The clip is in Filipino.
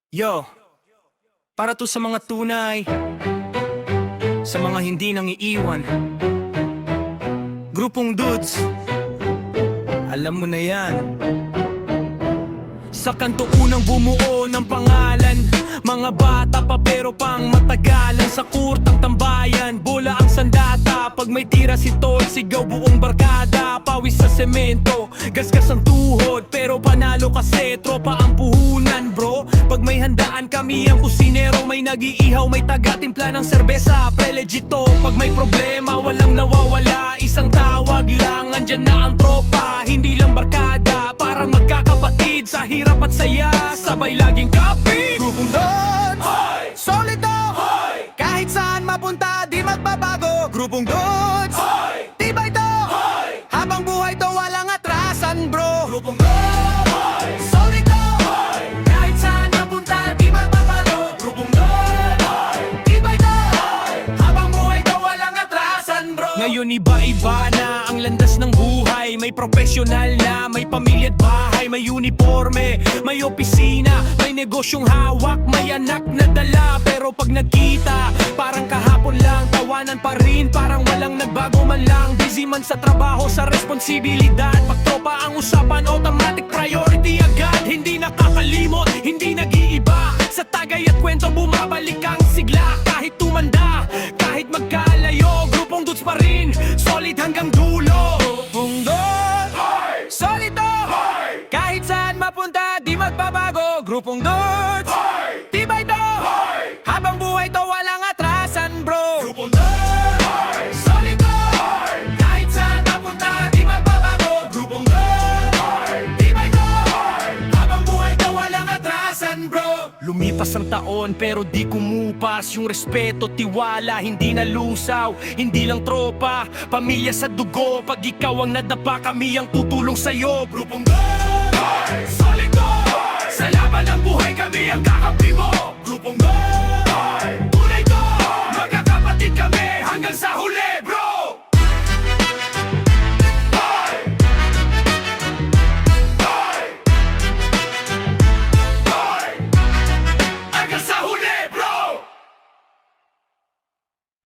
Yo, para to sa mga tunay, sa mga hindi nang iiwan. Grupong Dudes, alam mo na yan. Sa kanto unang bumuo ng pangalan, mga bata pa pero pang matagalan. Sa kurtang tambayan, bola ang sandata. Pag may tira si Tol, sigaw buong barkada. Pawis sa semento, gasgas ang tuhod, pero panalo kasi tropa ang puhunan bro. Pag may handaan kami ang kusinero, may nag-iihaw, may taga-timpla ng serbesa. Pre-legito, pag may problema walang nawawala. Isang tawag lang, andyan na ang tropa. Hindi lang barkada, parang magkakapatid. Sa hirap at saya, sabay laging kapit. Grupong Dudes, Hoy! solido, Hoy! kahit saan mapunta di magbabago. Grupong Dudes, Hoy! tibay to, Hoy! habang buhay to walang atrasan bro. Grupong Dudes, Hoy! Solido, Hoy! kahit saan mapunta di magbabago. Grupong Dudes, Hoy! Tibay to, habang buhay to walang atrasan bro. Ngayon iba-iba na ang landas ng buhay. May profesional na, may pamilya at bahay. May uniforme, may opisina, may negosyong hawak, may anak na dala. Pero pag nagkita, parang kahapon lang. Tawanan pa rin, parang walang nagbago man lang. Busy man sa trabaho, sa responsibilidad. Pag tropa ang usapan, automatic priority agad. Hindi nakakalimot, hindi nag-iiba. Sa tagay at kwento, bumabalik ang sigla. Kahit tumanda, kahit magkalayo, grupong Dudes pa rin, solid hanggang dulo. Grupong Dudes, solido, kahit saan mapunta di magbabago. Grupong Dudes, tibay to, habang buhay to walang atrasan bro. Grupong Dudes, Solido, kahit saan mapunta di magbabago. Grupong Dudes, Tibay to, habang buhay to walang atrasan bro. lumipas ang taon pero di kumupas. Yung respeto, tiwala, hindi nalusaw. Hindi lang tropa, pamilya sa dugo. Pag ikaw ang nadapa, kami ang tutulong sa'yo. Grupong Dudes, solid to, sa laban ng buhay kami ang kakampi mo. Grupong Dudes,